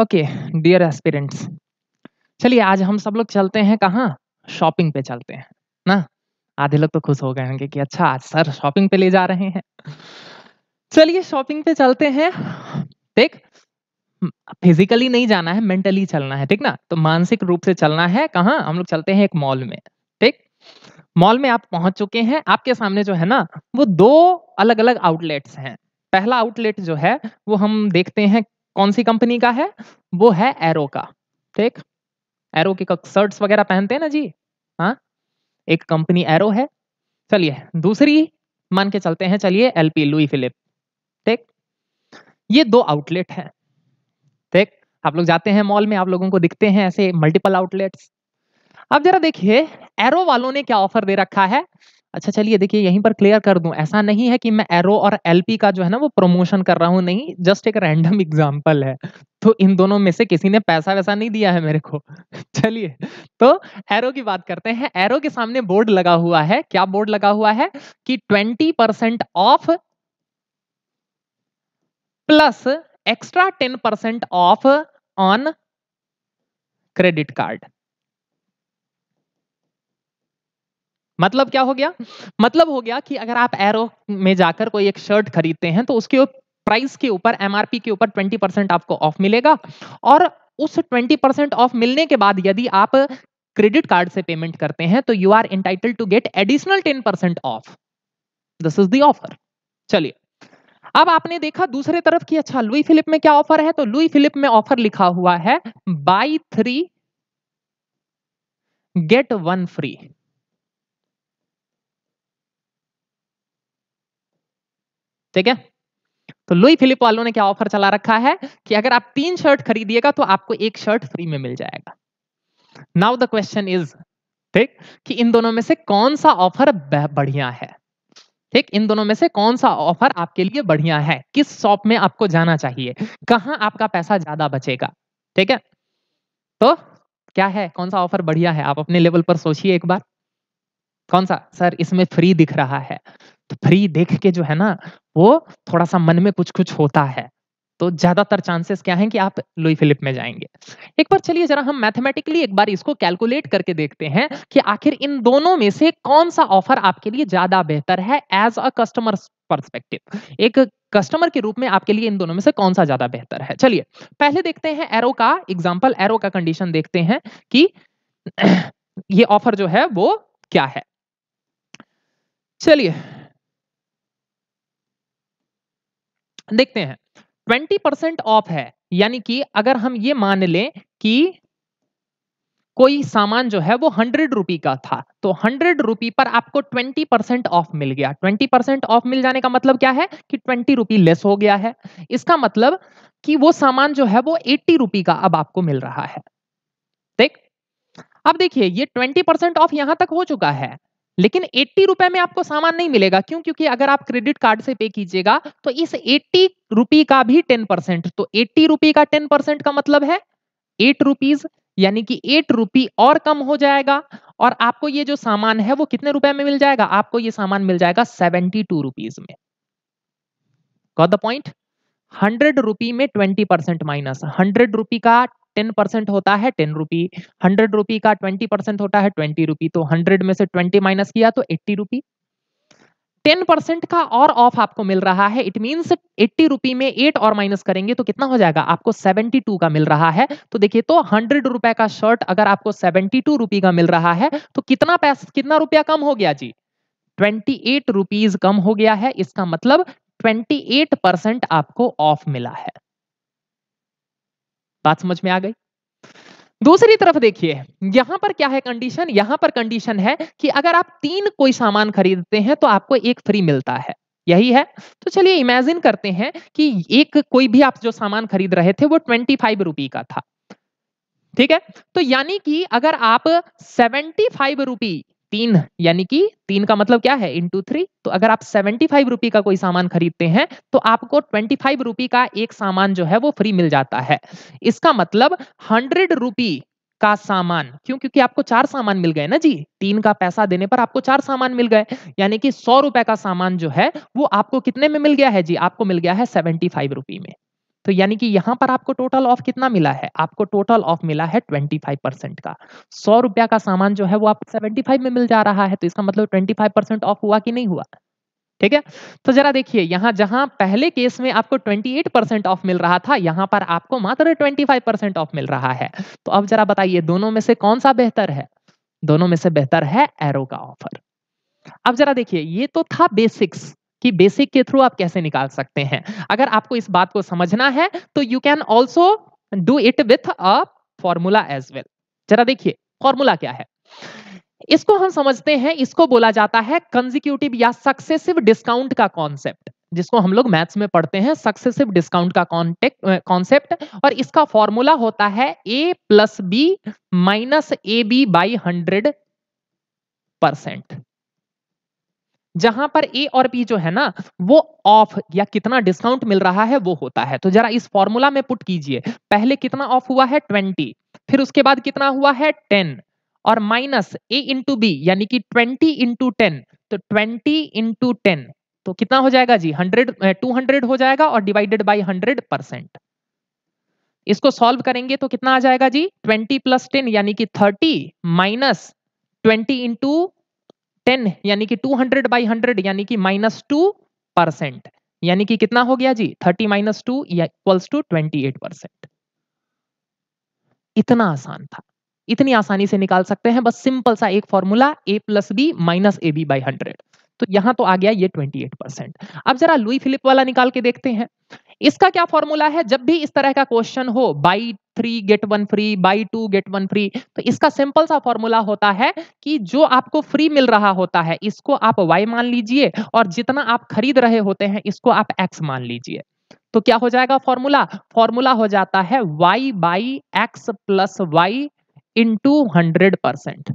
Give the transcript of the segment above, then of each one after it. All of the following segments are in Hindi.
ओके डियर एस्पिरेंट्स, चलिए आज हम सब लोग चलते हैं कहाँ? शॉपिंग पे चलते हैं ना। आधे लोग तो खुश हो गए होंगे कि अच्छा आज सर शॉपिंग पे ले जा रहे हैं। चलिए शॉपिंग पे चलते हैं। ठीक, फिजिकली नहीं जाना है, मेंटली चलना है, ठीक ना। तो मानसिक रूप से चलना है। कहाँ हम लोग चलते हैं? एक मॉल में। ठीक, मॉल में आप पहुंच चुके हैं। आपके सामने जो है ना, वो दो अलग अलग आउटलेट्स हैं। पहला आउटलेट जो है वो हम देखते हैं कौन सी कंपनी का है। वो है एरो का। ठीक, एरो की शर्ट्स वगैरह पहनते हैं ना जी। हाँ, एक कंपनी एरो है। चलिए दूसरी मान के चलते हैं, चलिए एलपी लुई फिलिप। ठीक, ये दो आउटलेट है। ठीक, आप लोग जाते हैं मॉल में, आप लोगों को दिखते हैं ऐसे मल्टीपल आउटलेट्स। अब जरा देखिए एरो वालों ने क्या ऑफर दे रखा है। अच्छा चलिए देखिए यहीं पर क्लियर कर दूं, ऐसा नहीं है कि मैं एरो और एलपी का जो है ना वो प्रमोशन कर रहा हूं, नहीं, जस्ट एक रैंडम एग्जांपल है। तो इन दोनों में से किसी ने पैसा वैसा नहीं दिया है मेरे को। चलिए, तो एरो की बात करते हैं। एरो के सामने बोर्ड लगा हुआ है। क्या बोर्ड लगा हुआ है? कि 20% of plus extra 10% of on credit card. मतलब क्या हो गया? मतलब हो गया कि अगर आप एरो में जाकर कोई एक शर्ट खरीदते हैं तो उसके प्राइस के ऊपर, एमआरपी के ऊपर 20% आपको ऑफ मिलेगा। और उस 20% ऑफ मिलने के बाद यदि आप क्रेडिट कार्ड से पेमेंट करते हैं तो you are entitled to get additional 10% off. This is the offer. चलिए, अब आपने देखा दूसरे तरफ की, अच्छा लुई फिलिप में क्या ऑफर है? तो लुई फिलिप में ऑफर लिखा हुआ है बाई 3 गेट 1 फ्री। ठीक है, तो लुई फिलिप वालों ने क्या ऑफर चला रखा है कि अगर आप 3 शर्ट खरीदिएगा तो आपको एक शर्ट फ्री में मिल जाएगा। नाउ द क्वेश्चन इज, ठीक, कि इन दोनों में से कौन सा ऑफर बढ़िया है? ठीक, इन दोनों में से कौन सा ऑफर आपके लिए बढ़िया है? किस शॉप में आपको जाना चाहिए? कहां आपका पैसा ज्यादा बचेगा? ठीक है, तो क्या है, कौन सा ऑफर बढ़िया है? आप अपने लेवल पर सोचिए एक बार। कौन सा? सर इसमें फ्री दिख रहा है। तो फ्री देख के जो है ना, वो थोड़ा सा मन में कुछ कुछ होता है। तो ज्यादातर चांसेस क्या हैं कि आप लुई फिलिप में जाएंगे। एक बार चलिए जरा हम मैथमेटिकली एक बार इसको कैलकुलेट करके देखते हैं कि आखिर इन दोनों में से कौन सा ऑफर आपके लिए ज्यादा बेहतर है एज अ कस्टमर पर्सपेक्टिव। एक कस्टमर के रूप में आपके लिए इन दोनों में से कौन सा ज्यादा बेहतर है? चलिए पहले देखते हैं एरो का एग्जांपल, एरो का कंडीशन देखते हैं कि ये ऑफर जो है वो क्या है। चलिए देखते हैं। 20% ऑफ है, यानी कि अगर हम ये मान लें कि कोई सामान जो है वो 100 रुपी का था, तो 100 रुपी पर आपको 20% ऑफ मिल गया। 20% ऑफ मिल जाने का मतलब क्या है कि 20 रुपी लेस हो गया है। इसका मतलब कि वो सामान जो है वो 80 रुपी का अब आपको मिल रहा है। ठीक, अब देखिए ये 20% ऑफ यहां तक हो चुका है, लेकिन 80 रुपए में आपको सामान नहीं मिलेगा। क्यों? क्योंकि अगर आप क्रेडिट कार्ड से पे कीजिएगा तो इस 80 रुपी का भी 10%, तो 80 रुपी का 10% का मतलब है 8 रुपीज, यानी कि 8 रुपी और कम हो जाएगा। और आपको ये जो सामान है वो कितने रुपए में मिल जाएगा? आपको ये सामान मिल जाएगा 72 रुपीज में। Got the point? 100 रुपी में 20% माइनस, 100 रुपी का 10% होता है 10 रुपी, 100 रुपी का 20% होता है 20 रुपी। तो 100 में से 20 माइनस किया तो 80 रुपी। 10% का और ऑफ आपको मिल रहा है। इट मींस 80 रुपी में 8 और माइनस करेंगे तो कितना हो जाएगा? आपको 72 का मिल रहा है। तो देखिए, तो 100 रुपए का शर्ट अगर आपको 72 रुपी का मिल रहा है तो कितना पैसा, कितना रुपया कम हो गया जी? 28 रुपीज कम हो गया है। इसका मतलब 28% आपको ऑफ मिला है। बात समझ में आ गई? दूसरी तरफ देखिए, यहां पर क्या है कंडीशन? यहां पर कंडीशन है कि अगर आप 3 कोई सामान खरीदते हैं तो आपको एक फ्री मिलता है। यही है। तो चलिए इमेजिन करते हैं कि एक कोई भी आप जो सामान खरीद रहे थे वो 25 रुपी का था। ठीक है, तो यानी कि अगर आप 75 रुपी, 3 यानी कि 3 का मतलब क्या है? इंटू 3। तो अगर आप 75 रुपी का कोई सामान खरीदते हैं तो आपको 25 रुपी का एक सामान जो है वो फ्री मिल जाता है। इसका मतलब 100 रुपी का सामान, क्यों? क्योंकि आपको 4 सामान मिल गए ना जी। 3 का पैसा देने पर आपको 4 सामान मिल गए, यानी कि 100 रुपए का सामान जो है वो आपको कितने में मिल गया है जी? आपको मिल गया है 75 रुपी में। तो यानी कि यहां पर आपको टोटल ऑफ कितना मिला है? आपको टोटल ऑफ मिला है 25% का। 100 रुपया का सामान जो है वो आपको 75 में मिल जा रहा है, तो इसका मतलब 25% ऑफ हुआ कि नहीं हुआ? ठीक है। तो जरा देखिए, यहां जहां पहले केस में आपको 28% ऑफ मिल रहा था, यहां पर आपको मात्र 25% ऑफ मिल रहा है। तो अब जरा बताइए, दोनों में से कौन सा बेहतर है? दोनों में से बेहतर है एरो का ऑफर। अब जरा देखिए, ये तो था बेसिक्स कि बेसिक के थ्रू आप कैसे निकाल सकते हैं। अगर आपको इस बात को समझना है तो you can also do it with a formula as well. जरा देखिए फॉर्मूला क्या है, इसको हम समझते हैं। इसको बोला जाता है कंसेक्यूटिव या सक्सेसिव डिस्काउंट का कॉन्सेप्ट, जिसको हम लोग मैथ्स में पढ़ते हैं सक्सेसिव डिस्काउंट का कॉन्सेप्ट। और इसका फॉर्मूला होता है A plus B minus A B by 100%। जहां पर ए और बी जो है ना, वो ऑफ या कितना डिस्काउंट मिल रहा है वो होता है। तो जरा इस फॉर्मूला में पुट कीजिए, पहले कितना ऑफ हुआ है 20, फिर उसके बाद कितना हुआ है 10, और माइनस ए इंटू बी यानी कि 20 इंटू 10, तो 20 इंटू 10 तो कितना हो जाएगा जी? 200 हो जाएगा, और डिवाइडेड बाई 100%। इसको सॉल्व करेंगे तो कितना आ जाएगा जी? 20 प्लस 10 यानी कि 30, माइनस 20 इंटू 10 यानी कि 200/100 यानी कि -2%, यानी कि कितना हो गया जी? 30 माइनस 2 इक्वल्स टू 28%। इतना आसान था, इतनी आसानी से निकाल सकते हैं बस सिंपल सा एक formula A plus B minus A B by 100। तो यहां तो आ गया ये 28%। अब जरा लुई फिलिप वाला निकाल के देखते हैं। इसका क्या फॉर्मूला है? जब भी इस तरह का क्वेश्चन हो, buy 3 get 1 free, buy 2 get 1 free, तो इसका सिंपल सा फॉर्मूला होता है कि जो आपको फ्री मिल रहा होता है इसको आप y मान लीजिए, और जितना आप खरीद रहे होते हैं इसको आप x मान लीजिए। तो क्या हो जाएगा फॉर्मूला? फॉर्मूला हो जाता है y by X plus Y into 100%।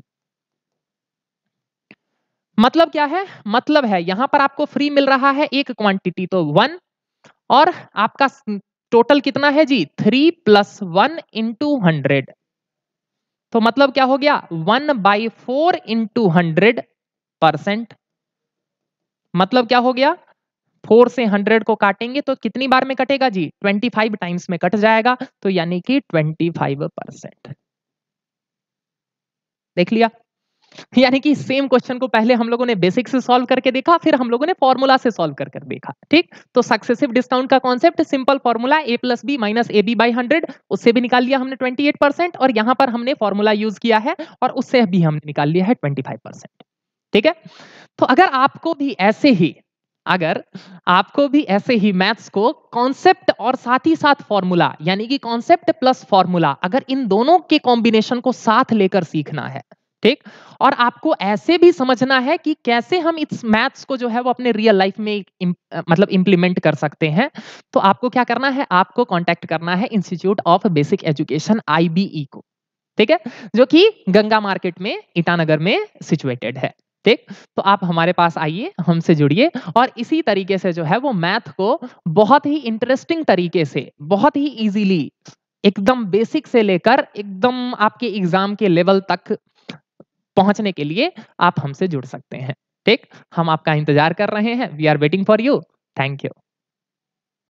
मतलब क्या है? मतलब है यहां पर आपको फ्री मिल रहा है एक क्वांटिटी तो 1, और आपका टोटल कितना है जी? 3 प्लस 1 इंटू 100। तो मतलब क्या हो गया? 1/4 इंटू 100%। मतलब क्या हो गया? 4 से 100 को काटेंगे तो कितनी बार में कटेगा जी? 25 टाइम्स में कट जाएगा, तो यानी कि 25%। देख लिया? यानी कि सेम क्वेश्चन को पहले हम लोगों ने बेसिक से सॉल्व करके देखा, फिर हम लोगों ने फॉर्मूला से सॉल्व कर कर देखा। ठीक, तो सक्सेसिव डिस्काउंट का concept simple formula A plus B minus A B by 100, उससे भी निकाल लिया हमने 28%, और यहां पर हमने फॉर्मूला यूज किया है और उससे भी हमने निकाल लिया है 25%। ठीक है। तो अगर आपको भी ऐसे ही मैथ्स को कॉन्सेप्ट और साथ ही साथ फॉर्मूला, यानी कि कॉन्सेप्ट प्लस फॉर्मूला, अगर इन दोनों के कॉम्बिनेशन को साथ लेकर सीखना है, ठीक, और आपको ऐसे भी समझना है कि कैसे हम इस मैथ्स को जो है वो अपने रियल लाइफ में मतलब इंप्लीमेंट कर सकते हैं, तो आपको क्या करना है? आपको कांटेक्ट करना है institute of basic education IBE को। ठीक है, जो कि गंगा मार्केट में ईटानगर में सिचुएटेड है। ठीक, तो आप हमारे पास आइए, हमसे जुड़िए, और इसी तरीके से जो है वो मैथ को बहुत ही इंटरेस्टिंग तरीके से, बहुत ही इजीली, एकदम बेसिक से लेकर एकदम आपके एग्जाम के लेवल तक पहुंचने के लिए आप हमसे जुड़ सकते हैं। ठीक, हम आपका इंतजार कर रहे हैं। We are waiting for you. Thank you.